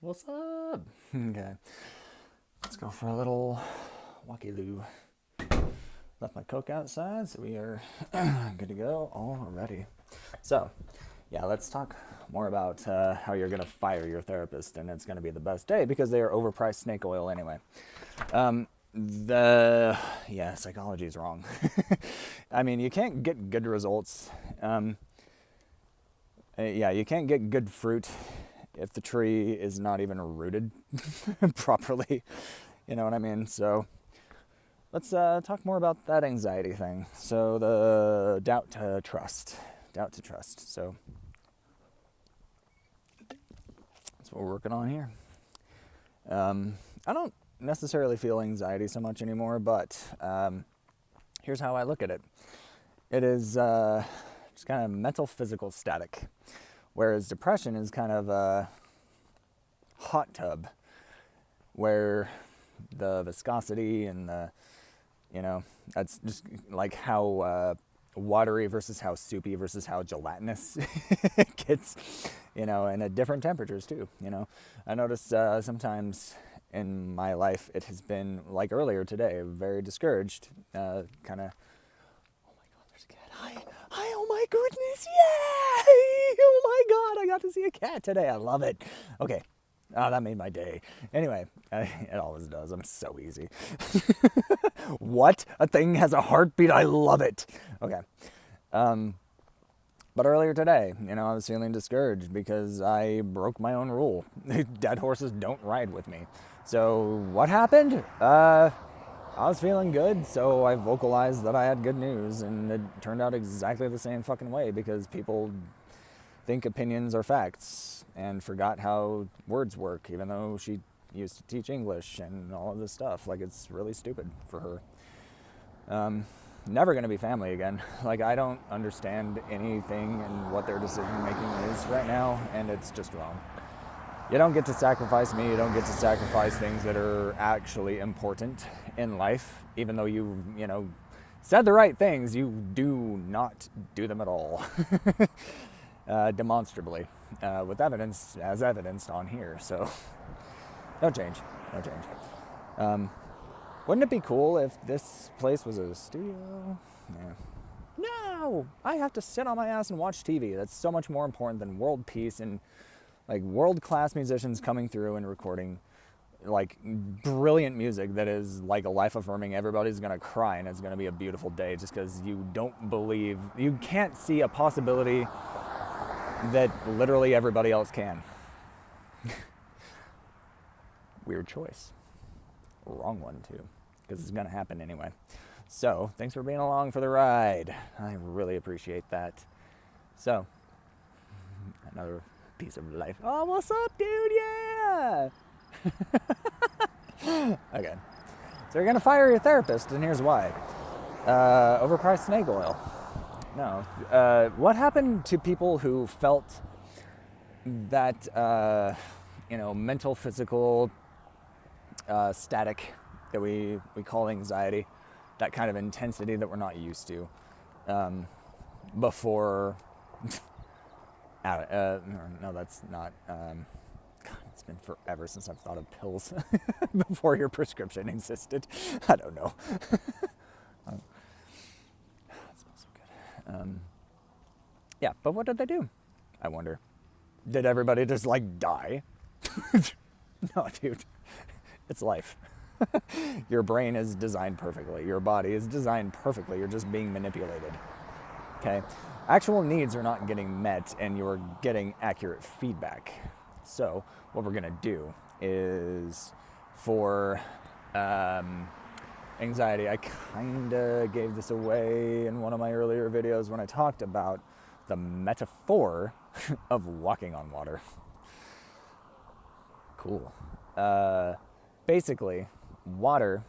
What's up? Okay, let's go for a little walkie-loo. Left my Coke outside, so we are good to go already. So, yeah, let's talk more about how you're going to fire your therapist, and it's going to be the best day because they are overpriced snake oil anyway. Um, the yeah, psychology is wrong. I mean, you can't get good results. Yeah, you can't get good fruit if the tree is not even rooted properly. You know what I mean? So let's talk more about that anxiety thing. So the doubt to trust. Doubt to trust. So that's what we're working on here. I don't necessarily feel anxiety so much anymore, but here's how I look at it. It is just kind of mental, physical static, whereas depression is kind of a hot tub where the viscosity and that's just like how watery versus how soupy versus how gelatinous it gets, and at different temperatures too. I notice sometimes in my life it has been like earlier today, very discouraged, kind of. Oh my God, there's a cat. Hi, oh my goodness, yay! Oh my God, I got to see a cat today. I love it. Okay. Oh, that made my day. Anyway, it always does. I'm so easy. What? A thing has a heartbeat? I love it. Okay. But earlier today, I was feeling discouraged because I broke my own rule. Dead horses don't ride with me. So what happened? I was feeling good, so I vocalized that I had good news, and it turned out exactly the same fucking way because people think opinions are facts and forgot how words work, even though she used to teach English and all of this stuff. Like, it's really stupid for her. Never going to be family again. Like, I don't understand anything and what their decision making is right now, and it's just wrong. You don't get to sacrifice me. You don't get to sacrifice things that are actually important in life, even though you said the right things. You do not do them at all. Demonstrably, with evidence, as evidenced on here. So, no change. Wouldn't it be cool if this place was a studio? Yeah. No! I have to sit on my ass and watch TV. That's so much more important than world peace and like world-class musicians coming through and recording like brilliant music that is like a life-affirming. Everybody's gonna cry and it's gonna be a beautiful day just because you can't see a possibility that literally everybody else can. Weird choice. Wrong one too, because it's gonna happen anyway. So thanks for being along for the ride. I really appreciate that. So another piece of life. Oh, what's up, dude? Yeah. Okay. So you're gonna fire your therapist, and here's why. Overpriced snake oil. No. What happened to people who felt that mental, physical static that we call anxiety, that kind of intensity that we're not used to before? No, that's not. God, it's been forever since I've thought of pills before your prescription existed. I don't know. It smells so good. Yeah, but what did they do? I wonder. Did everybody just like die? No, dude. It's life. Your brain is designed perfectly. Your body is designed perfectly. You're just being manipulated. Okay? Actual needs are not getting met, and you're getting accurate feedback. So, what we're going to do is for anxiety, I kind of gave this away in one of my earlier videos when I talked about the metaphor of walking on water. Cool. Basically, water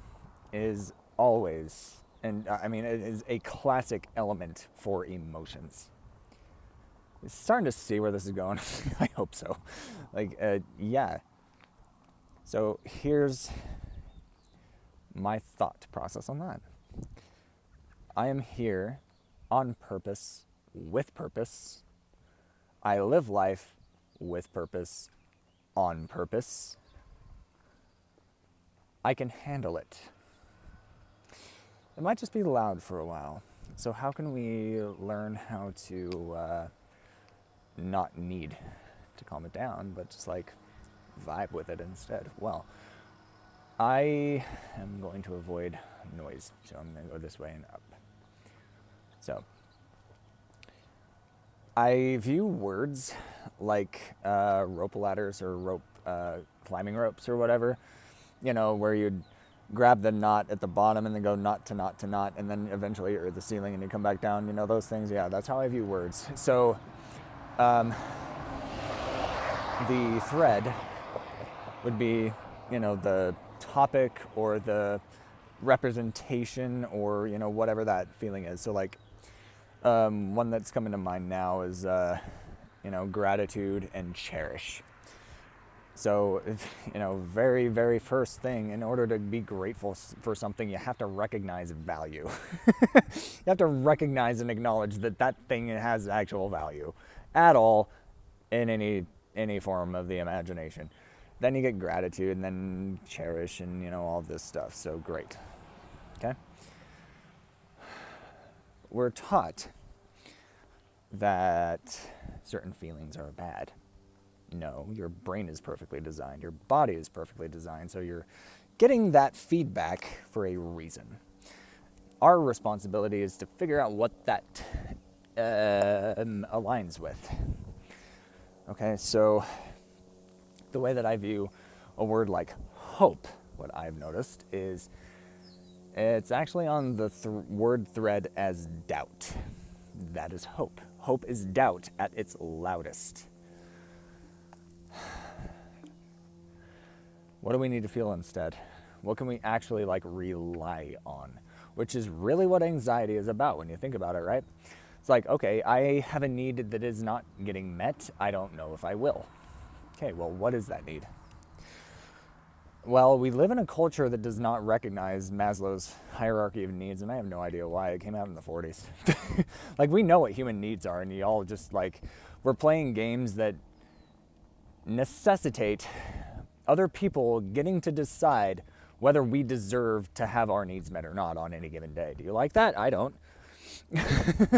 is always, and I mean, it is a classic element for emotions. It's starting to see where this is going. I hope so. Yeah. So here's my thought process on that. I am here on purpose, with purpose. I live life with purpose, on purpose, I can handle it. It might just be loud for a while. So how can we learn how to not need to calm it down, but just like vibe with it instead? Well, I am going to avoid noise, so I'm going to go this way and up. So I view words like rope ladders or rope climbing ropes or whatever, you know, where you'd grab the knot at the bottom and then go knot to knot to knot, and then eventually you're at the ceiling and you come back down, you know, those things. Yeah, that's how I view words. So the thread would be, you know, the topic or the representation or, you know, whatever that feeling is. So like one that's coming to mind now is, you know, gratitude and cherish. So, you know, very, very first thing, in order to be grateful for something, you have to recognize value. You have to recognize and acknowledge that that thing has actual value at all in any form of the imagination. Then you get gratitude, and then cherish, and, you know, all this stuff. So great. Okay? We're taught that certain feelings are bad. No, your brain is perfectly designed. Your body is perfectly designed. So you're getting that feedback for a reason. Our responsibility is to figure out what that aligns with. Okay, so the way that I view a word like hope, what I've noticed is it's actually on the word thread as doubt. That is hope. Hope is doubt at its loudest. What do we need to feel instead? What can we actually like rely on? Which is really what anxiety is about when you think about it, right? It's like, okay, I have a need that is not getting met. I don't know if I will. Okay, well, what is that need? Well, we live in a culture that does not recognize Maslow's hierarchy of needs, and I have no idea why. It came out in the 40s. Like, we know what human needs are, and y'all just like, we're playing games that necessitate other people getting to decide whether we deserve to have our needs met or not on any given day. Do you like that? I don't.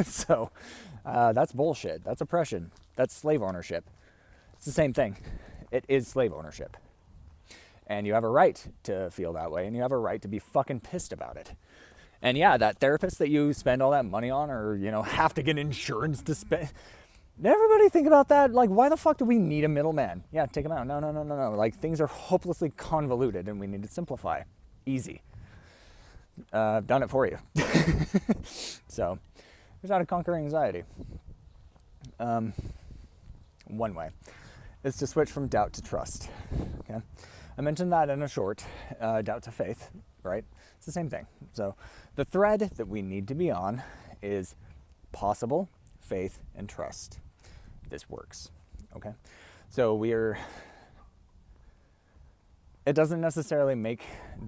So that's bullshit. That's oppression. That's slave ownership. It's the same thing. It is slave ownership. And you have a right to feel that way, and you have a right to be fucking pissed about it. And yeah, that therapist that you spend all that money on, or, you know, have to get insurance to spend. Everybody think about that. Like, why the fuck do we need a middleman? Yeah, take him out. No. Like, things are hopelessly convoluted, and we need to simplify. Easy. I've done it for you. So, here's how to conquer anxiety. One way is to switch from doubt to trust. Okay, I mentioned that in a short, doubt to faith, right? It's the same thing. So, the thread that we need to be on is possible, faith, and trust. This works, okay? So it doesn't necessarily make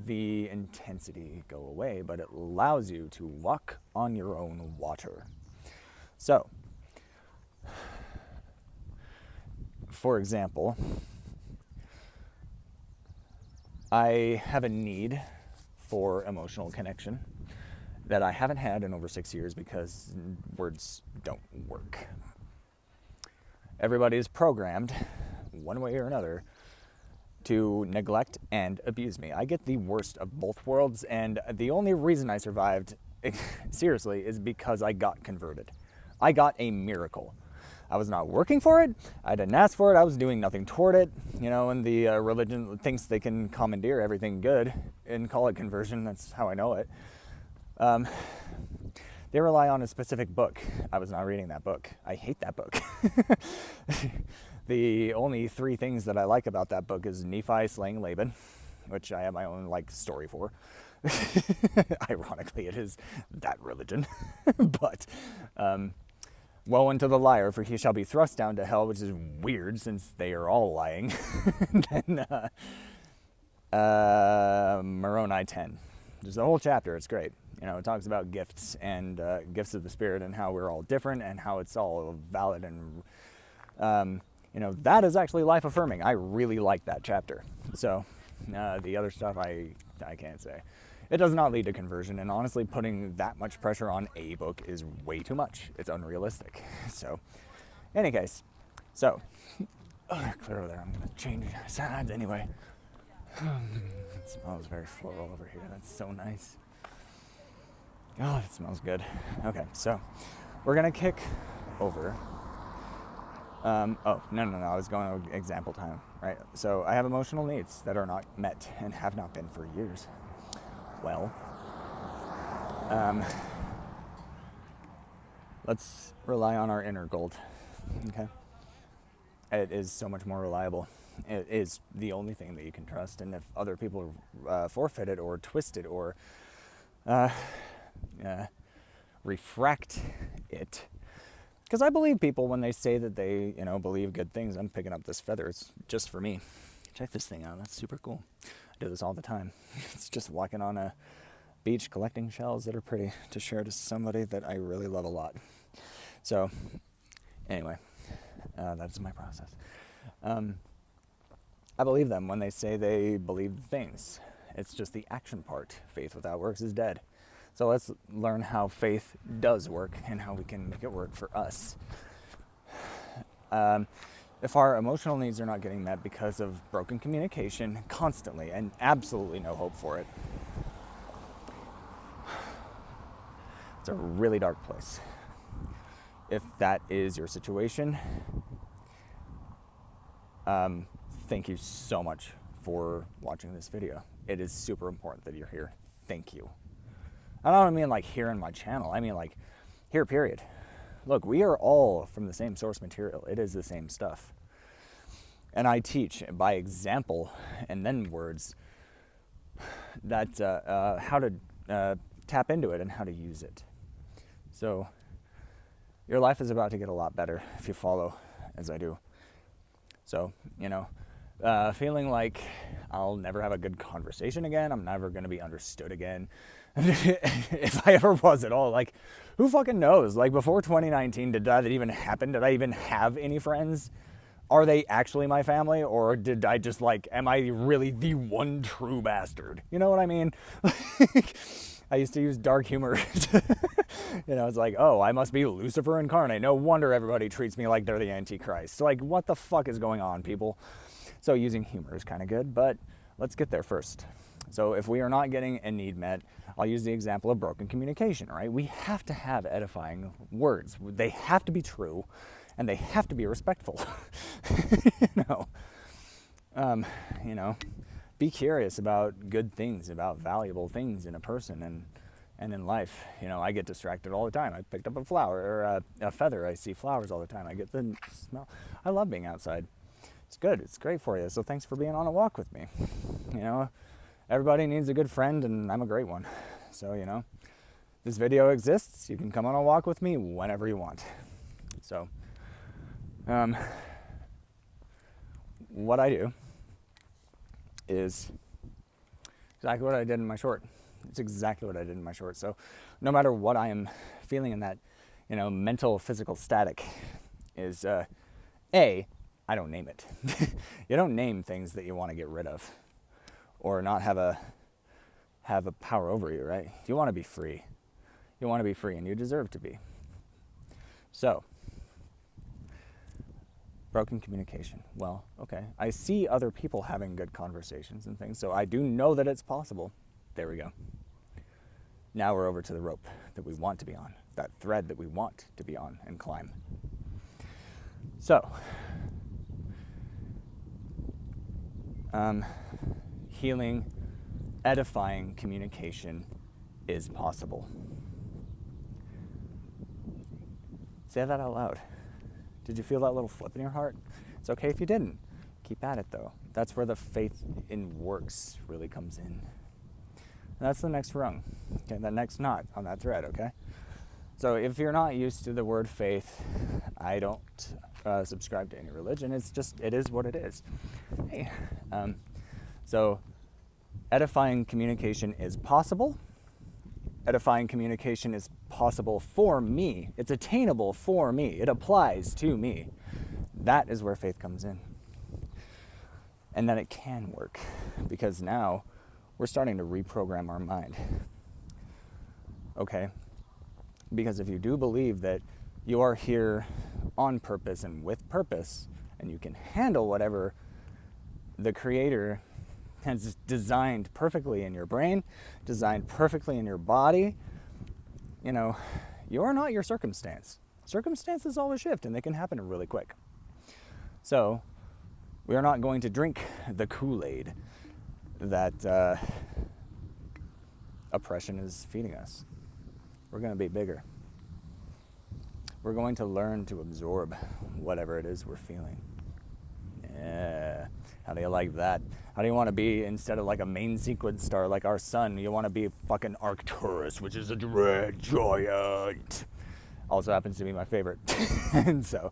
the intensity go away, but it allows you to walk on your own water. So, for example, I have a need for emotional connection that I haven't had in over 6 years because words don't work. Everybody is programmed, one way or another, to neglect and abuse me. I get the worst of both worlds, and the only reason I survived, seriously, is because I got converted. I got a miracle. I was not working for it. I didn't ask for it. I was doing nothing toward it. You know, and the religion thinks they can commandeer everything good and call it conversion. That's how I know it. They rely on a specific book. I was not reading that book. I hate that book. The only 3 things that I like about that book is Nephi slaying Laban, which I have my own like story for. Ironically, it is that religion. But woe unto the liar, for he shall be thrust down to hell, which is weird since they are all lying. Then Moroni 10. There's a whole chapter. It's great. You know, it talks about gifts and gifts of the Spirit and how we're all different and how it's all valid and, that is actually life affirming. I really like that chapter. So the other stuff I can't say. It does not lead to conversion, and honestly, putting that much pressure on a book is way too much. It's unrealistic. So, in any case, clear over there. I'm going to change sides anyway. It smells very floral over here. That's so nice. Oh, it smells good. Okay, so we're going to kick over. No. I was going to example time, right? So I have emotional needs that are not met and have not been for years. Well, let's rely on our inner gold, okay? It is so much more reliable. It is the only thing that you can trust, and if other people forfeit it or twist it or refract it, because I believe people when they say that they, believe good things. I'm picking up this feather. It's just for me. Check this thing out. That's super cool. I do this all the time. It's just walking on a beach collecting shells that are pretty to share to somebody that I really love a lot. So, anyway, that's my process. I believe them when they say they believe things. It's just the action part. Faith without works is dead. So let's learn how faith does work and how we can make it work for us. If our emotional needs are not getting met because of broken communication constantly and absolutely no hope for it, it's a really dark place. If that is your situation, thank you so much for watching this video. It is super important that you're here. Thank you. I don't mean like here in my channel. I mean like here, period. Look, we are all from the same source material. It is the same stuff. And I teach by example and then words that how to tap into it and how to use it. So your life is about to get a lot better if you follow as I do. So, feeling like I'll never have a good conversation again, I'm never going to be understood again. If I ever was at all, like, who fucking knows? Like, before 2019, did that even happen? Did I even have any friends? Are they actually my family? Or did I just, am I really the one true bastard? You know what I mean? I used to use dark humor. It's like, oh, I must be Lucifer incarnate. No wonder everybody treats me like they're the Antichrist. Like, what the fuck is going on, people? So using humor is kind of good, but let's get there first. So if we are not getting a need met, I'll use the example of broken communication, right? We have to have edifying words. They have to be true, and they have to be respectful. Be curious about good things, about valuable things in a person and in life. I get distracted all the time. I picked up a flower or a feather. I see flowers all the time. I get the smell. I love being outside. It's good. It's great for you. So thanks for being on a walk with me. Everybody needs a good friend, and I'm a great one. So, this video exists. You can come on a walk with me whenever you want. So, what I do is exactly what I did in my short. It's exactly what I did in my short. So, no matter what I am feeling in that, mental, physical static is, I don't name it. You don't name things that you want to get rid of or not have a power over you, right? You want to be free. You want to be free, and you deserve to be. So, broken communication. Well, okay. I see other people having good conversations and things, so I do know that it's possible. There we go. Now we're over to the rope that we want to be on, that thread that we want to be on and climb. So, healing, edifying communication is possible. Say that out loud. Did you feel that little flip in your heart? It's okay if you didn't. Keep at it, though. That's where the faith in works really comes in. And that's the next rung. Okay, the next knot on that thread, okay? So if you're not used to the word faith, I don't subscribe to any religion. It is what it is. Hey. So edifying communication is possible. Edifying communication is possible for me. It's attainable for me. It applies to me. That is where faith comes in. And then it can work, because now we're starting to reprogram our mind. Okay? Because if you do believe that you are here on purpose and with purpose, and you can handle whatever the Creator has designed perfectly in your brain, designed perfectly in your body, you know, you are not your circumstance. Circumstances always shift, and they can happen really quick. So, we are not going to drink the Kool-Aid that oppression is feeding us. We're going to be bigger. We're going to learn to absorb whatever it is we're feeling. Yeah. How do you like that? How do you want to be, instead of like a main sequence star like our sun, you want to be fucking Arcturus, which is a red giant. Also happens to be my favorite. And so,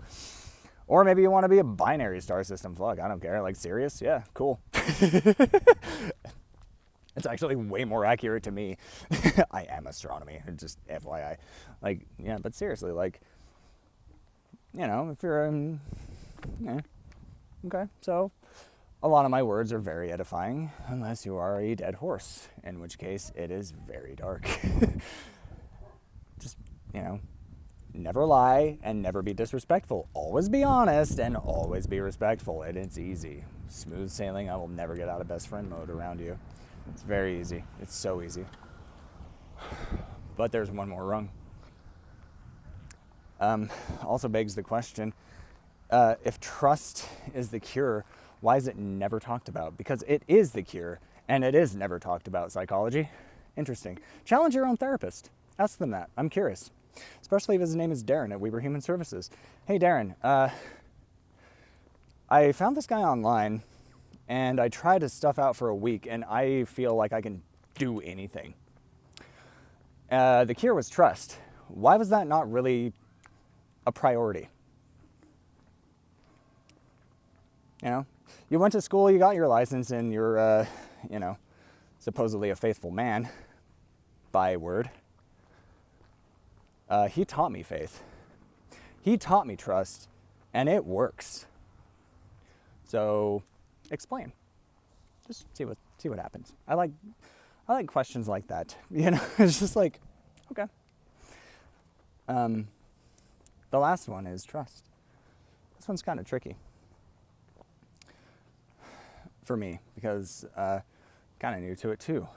or maybe you want to be a binary star system. Fuck, I don't care. Like, Sirius? Yeah, cool. It's actually way more accurate to me. I am astronomy, just FYI. Like, yeah, but seriously, like, you know, if you're yeah, okay, so a lot of my words are very edifying, unless you are a dead horse, in which case it is very dark. Just, you know, never lie and never be disrespectful. Always be honest and always be respectful. And it's easy. Smooth sailing. I will never get out of best friend mode around you. It's very easy. It's so easy. But there's one more rung. Also begs the question, if trust is the cure, why is it never talked about? Because it is the cure, and it is never talked about. Psychology? Interesting. Challenge your own therapist. Ask them that. I'm curious. Especially if his name is Darren at Weber Human Services. Hey, Darren, I found this guy online, and I tried his stuff out for a week, and I feel like I can do anything. The cure was trust. Why was that not really a priority? You know, you went to school, you got your license, and you're, you know, supposedly a faithful man, by word. He taught me faith. He taught me trust, and it works. So, explain. Just see what happens. I like questions like that. You know, it's just like, okay. The last one is trust. This one's kind of tricky for me, because kind of new to it too.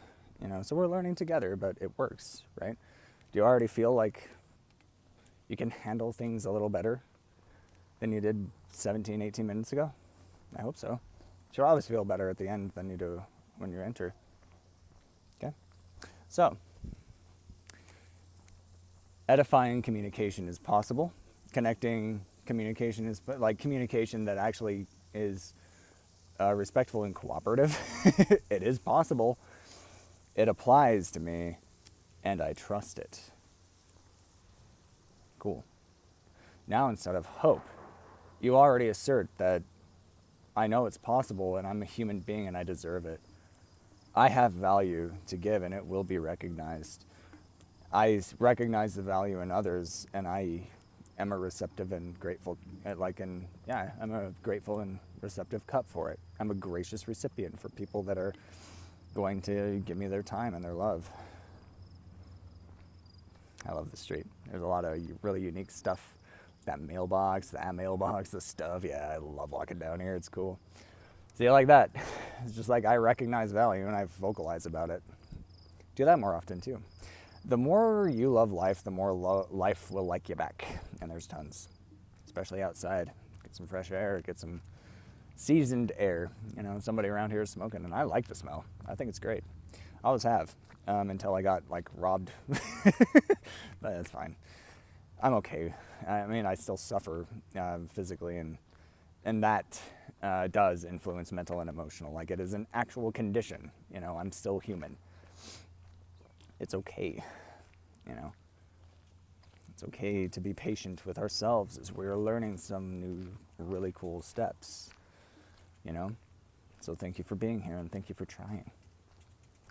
You know, so we're learning together, but it works, right? Do you already feel like you can handle things a little better than you did 17, 18 minutes ago? I hope so. You'll always feel better at the end than you do when you enter. Okay? So, edifying communication is possible. Connecting communication is, like, communication that actually is respectful and cooperative. It is possible. It applies to me, and I trust it. Cool. Now, instead of hope, you already assert that I know it's possible, and I'm a human being, and I deserve it. I have value to give, and it will be recognized. I recognize the value in others, and I am a receptive and grateful, I'm a grateful and receptive cup for it. I'm a gracious recipient for people that are going to give me their time and their love. I love the street. There's a lot of really unique stuff. That mailbox, the stuff. Yeah, I love walking down here. It's cool. See, like that. It's just like I recognize value and I vocalize about it. Do that more often too. The more you love life, the more life will like you back. And there's tons, especially outside. Get some fresh air, get some seasoned air. You know, somebody around here is smoking, and I like the smell. I think it's great. I always have, until I got like robbed. But that's fine. I'm okay. I mean, I still suffer physically, and that does influence mental and emotional. Like, it is an actual condition. You know, I'm still human. It's okay. You know, it's okay to be patient with ourselves as we're learning some new, really cool steps. You know, so thank you for being here, and thank you for trying.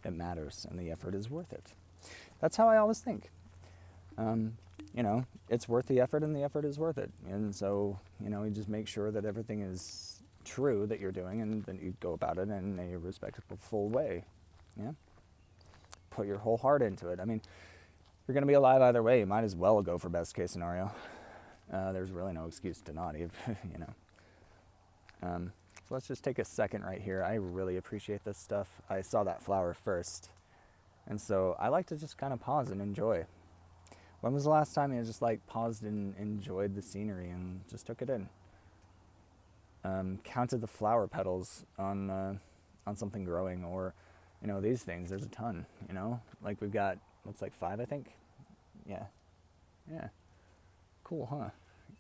It matters, and the effort is worth it. That's how I always think. you know, it's worth the effort and the effort is worth it. And so, you know, you just make sure that everything is true that you're doing and then you go about it in a respectful way. Yeah. Put your whole heart into it. I mean, you're going to be alive either way. You might as well go for best case scenario. There's really no excuse to not, you know. So let's just take a second right here. I really appreciate this stuff. I saw that flower first. And so I like to just kind of pause and enjoy. When was the last time you just like paused and enjoyed the scenery and just took it in? Counted the flower petals on something growing, or, you know, these things. There's a ton, you know. Like we've got, looks like 5, I think. Yeah. Cool, huh?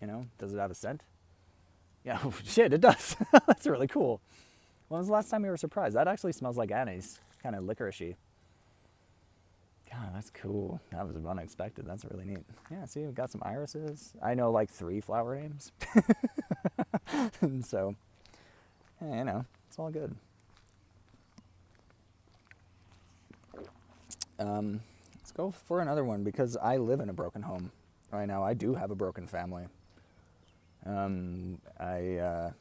You know, does it have a scent? Yeah, oh, shit, it does. That's really cool. When was the last time you were surprised? That actually smells like anise, kind of licoricey. God, that's cool. That was unexpected. That's really neat. Yeah, see, we've got some irises. I know like 3 flower names. And so, yeah, you know, it's all good. Let's go for another one because I live in a broken home right now. I do have a broken family. I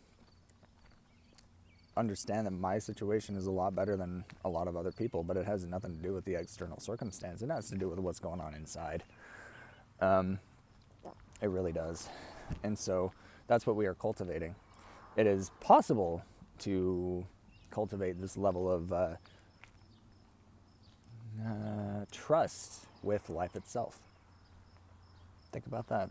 understand that my situation is a lot better than a lot of other people, but it has nothing to do with the external circumstance. It has to do with what's going on inside. It really does. And so that's what we are cultivating. It is possible to cultivate this level of trust with life itself. Think about that.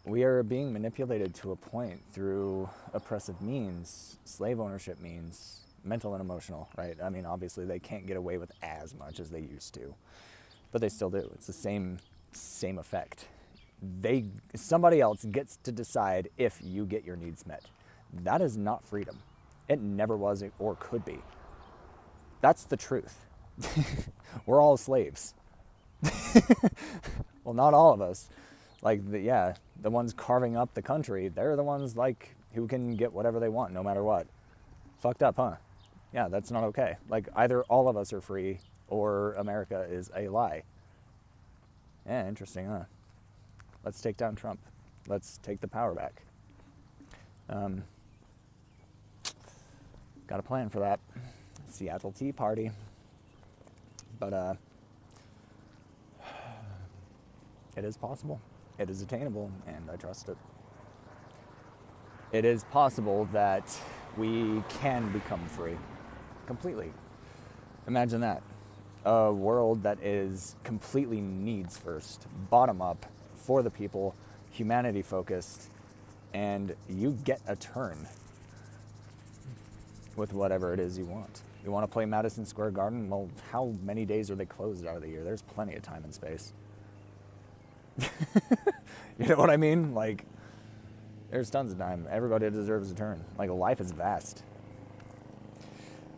We are being manipulated to a point through oppressive means, slave ownership means, mental and emotional, right? I mean, obviously they can't get away with as much as they used to, but they still do. It's the same effect. Somebody else gets to decide if you get your needs met. That is not freedom. It never was or could be. That's the truth. We're all slaves. Well, not all of us. Like, the ones carving up the country, they're the ones, like, who can get whatever they want, no matter what. Fucked up, huh? Yeah, that's not okay. Like, either all of us are free, or America is a lie. Yeah, interesting, huh? Let's take down Trump. Let's take the power back. Got a plan for that. Seattle Tea Party. But, it is possible. It is attainable, and I trust it. It is possible that we can become free. Completely. Imagine that. A world that is completely needs first, bottom up, for the people, humanity focused, and you get a turn with whatever it is you want. You want to play Madison Square Garden? Well, how many days are they closed out of the year? There's plenty of time and space. You know what I mean? Like, there's tons of time. Everybody deserves a turn. Like, life is vast.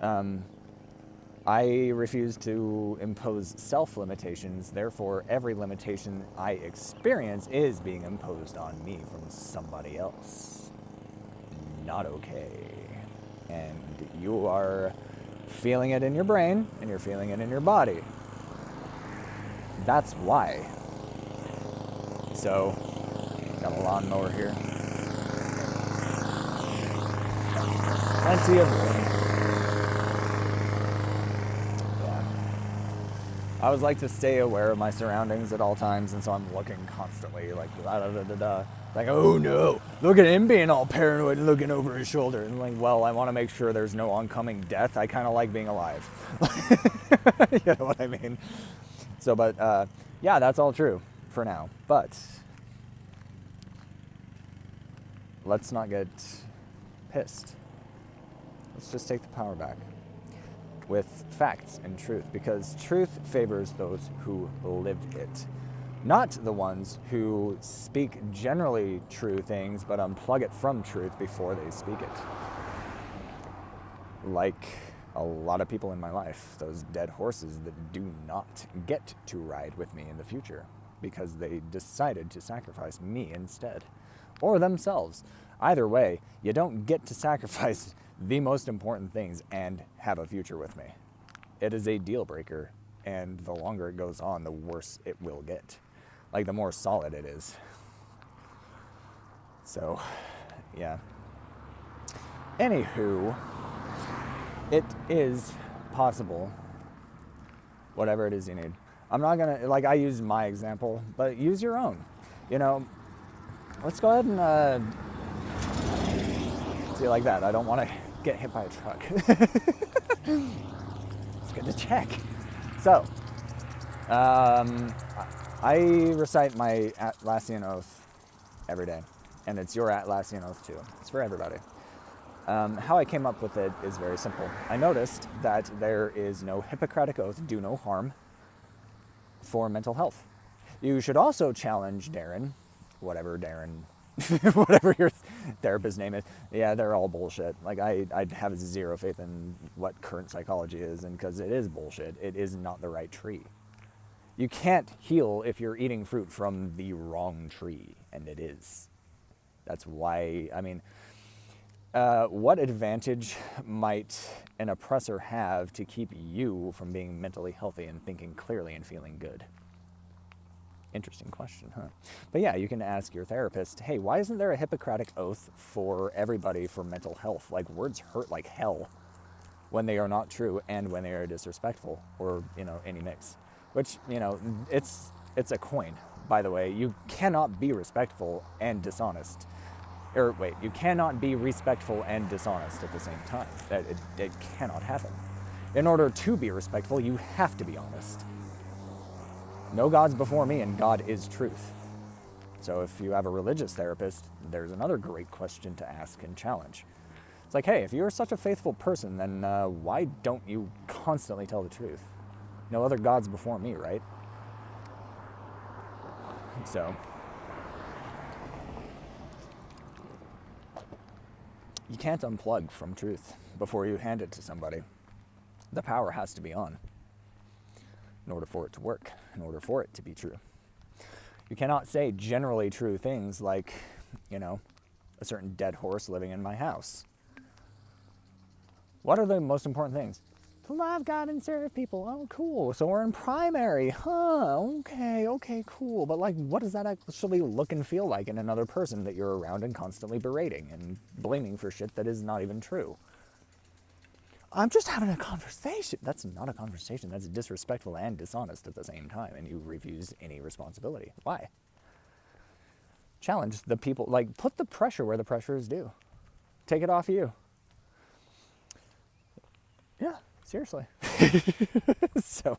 I refuse to impose self-limitations. Therefore, every limitation I experience is being imposed on me from somebody else. Not okay. And you are feeling it in your brain, and you're feeling it in your body. That's why. So, got a lawnmower here. Plenty of room. Yeah. I always like to stay aware of my surroundings at all times, and so I'm looking constantly, like, like, oh no, look at him being all paranoid and looking over his shoulder. And like, well, I want to make sure there's no oncoming death. I kind of like being alive. You know what I mean? So, but, yeah, that's all true for now, but let's not get pissed. Let's just take the power back with facts and truth, because truth favors those who live it, not the ones who speak generally true things but unplug it from truth before they speak it. Like a lot of people in my life, those dead horses that do not get to ride with me in the future because they decided to sacrifice me instead, or themselves. Either way, you don't get to sacrifice the most important things and have a future with me. It is a deal breaker, and the longer it goes on, the worse it will get. like the more solid it is. So, yeah. Anywho, it is possible, whatever it is you need. I'm not gonna, like, I use my example, but use your own. You know, let's go ahead and see, like that. I don't want to get hit by a truck. It's good to check. So, I recite my Atlassian Oath every day, and it's your Atlassian Oath too. It's for everybody. How I came up with it is very simple. I noticed that there is no Hippocratic Oath, do no harm, for mental health. You should also challenge Darren, whatever your therapist's name is. Yeah, they're all bullshit. Like, I have zero faith in what current psychology is, and because it is bullshit, it is not the right tree. You can't heal if you're eating fruit from the wrong tree, and it is. That's why, I mean, what advantage might an oppressor have to keep you from being mentally healthy and thinking clearly and feeling good? Interesting question, huh? But yeah, you can ask your therapist, hey, why isn't there a Hippocratic Oath for everybody for mental health? Like, words hurt like hell when they are not true and when they are disrespectful, or, any mix. Which, it's a coin, by the way. You cannot be respectful and dishonest. You cannot be respectful and dishonest at the same time. It cannot happen. In order to be respectful, you have to be honest. No gods before me, and God is truth. So if you have a religious therapist, there's another great question to ask and challenge. It's like, hey, if you're such a faithful person, then why don't you constantly tell the truth? No other gods before me, right? So, you can't unplug from truth before you hand it to somebody. The power has to be on in order for it to work, in order for it to be true. You cannot say generally true things like, a certain dead horse living in my house. What are the most important things? To love God and serve people. Oh, cool. So we're in primary. Huh, okay, cool. But what does that actually look and feel like in another person that you're around and constantly berating and blaming for shit that is not even true? I'm just having a conversation. That's not a conversation. That's disrespectful and dishonest at the same time, and you refuse any responsibility. Why? Challenge the people. Put the pressure where the pressure is due. Take it off you. Yeah, seriously. So,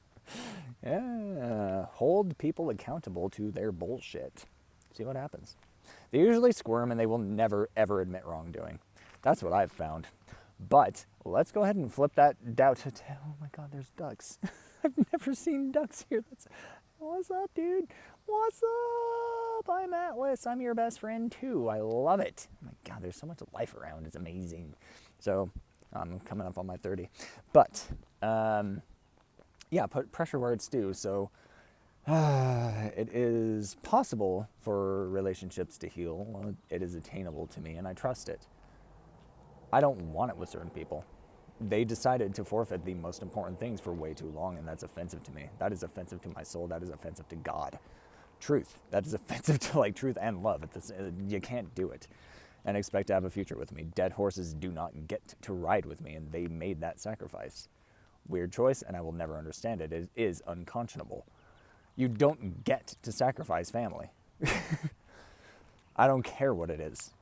yeah, hold people accountable to their bullshit. See what happens. They usually squirm, and they will never, ever admit wrongdoing. That's what I've found. But let's go ahead and flip that doubt to, oh my God, there's ducks. I've never seen ducks here. What's up, dude? What's up? I'm Atlas. I'm your best friend too. I love it. Oh my God, there's so much life around. It's amazing. So I'm coming up on my 30. But yeah, put pressure where it's due. So it is possible for relationships to heal. It is attainable to me, and I trust it. I don't want it with certain people. They decided to forfeit the most important things for way too long, and that's offensive to me. That is offensive to my soul. That is offensive to God. Truth. That is offensive to truth and love. You can't do it and expect to have a future with me. Dead horses do not get to ride with me, and they made that sacrifice. Weird choice, and I will never understand it. It is unconscionable. You don't get to sacrifice family. I don't care what it is.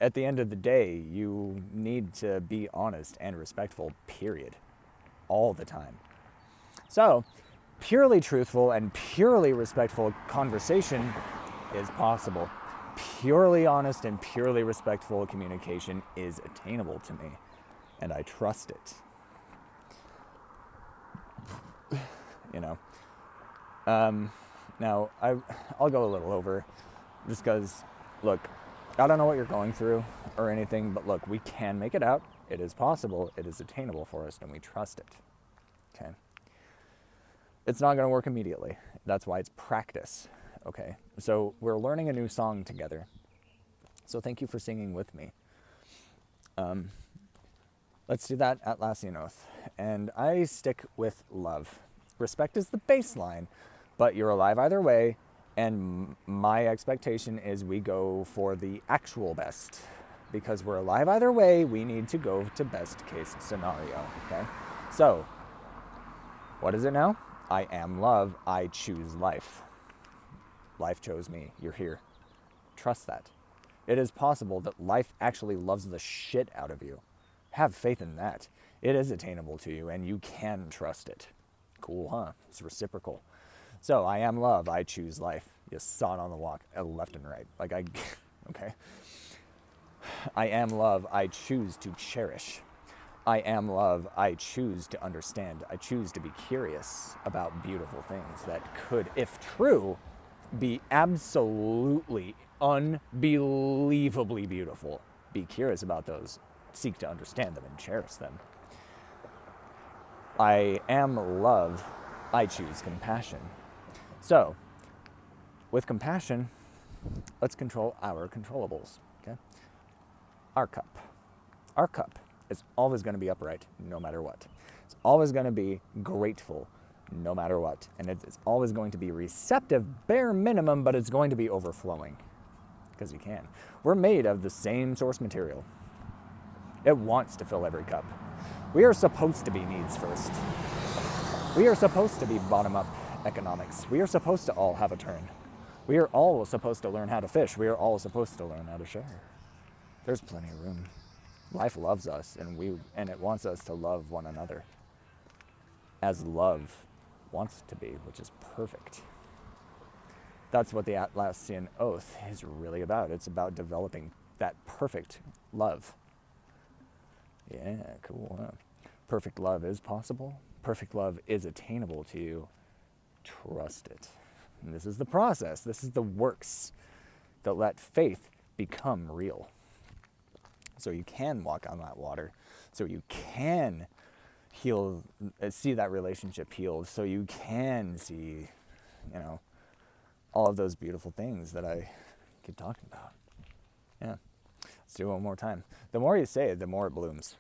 At the end of the day, you need to be honest and respectful, period. All the time. So, purely truthful and purely respectful conversation is possible. Purely honest and purely respectful communication is attainable to me, and I trust it. Now, I'll go a little over, just because, look, I don't know what you're going through or anything, but look, we can make it out. It is possible. It is attainable for us, and we trust it. Okay? It's not going to work immediately. That's why it's practice. Okay? So we're learning a new song together. So thank you for singing with me. Let's do that Atlassian Oath. And I stick with love. Respect is the baseline, but you're alive either way, And my expectation is we go for the actual best. Because we're alive either way, we need to go to best case scenario, okay? So, what is it now? I am love, I choose life. Life chose me, you're here. Trust that. It is possible that life actually loves the shit out of you. Have faith in that. It is attainable to you and you can trust it. Cool, huh? It's reciprocal. So, I am love, I choose life. You saw it on the walk, left and right. Okay. I am love, I choose to cherish. I am love, I choose to understand. I choose to be curious about beautiful things that could, if true, be absolutely, unbelievably beautiful. Be curious about those. Seek to understand them and cherish them. I am love, I choose compassion. So, with compassion, let's control our controllables, okay? Our cup. Our cup is always going to be upright no matter what. It's always going to be grateful no matter what. And it's always going to be receptive, bare minimum, but it's going to be overflowing because you can. We're made of the same source material. It wants to fill every cup. We are supposed to be needs first. We are supposed to be bottom-up economics. We are supposed to all have a turn. We are all supposed to learn how to fish. We are all supposed to learn how to share. There's plenty of room. Life loves us, and it wants us to love one another as love wants to be, which is perfect. That's what the Atlassian Oath is really about. It's about developing that perfect love. Yeah, cool, huh? Perfect love is possible. Perfect love is attainable to you. Trust it. And this is the process. This is the works that let faith become real. So you can walk on that water. So you can heal, see that relationship healed. So you can see, all of those beautiful things that I keep talking about. Yeah. Let's do it one more time. The more you say it, the more it blooms.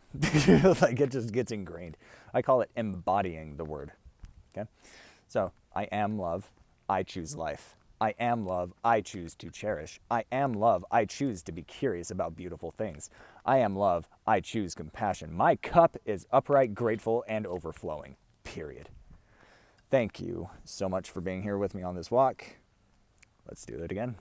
Like it just gets ingrained. I call it embodying the word. Okay? So, I am love, I choose life. I am love, I choose to cherish. I am love, I choose to be curious about beautiful things. I am love, I choose compassion. My cup is upright, grateful, and overflowing. Period. Thank you so much for being here with me on this walk. Let's do it again.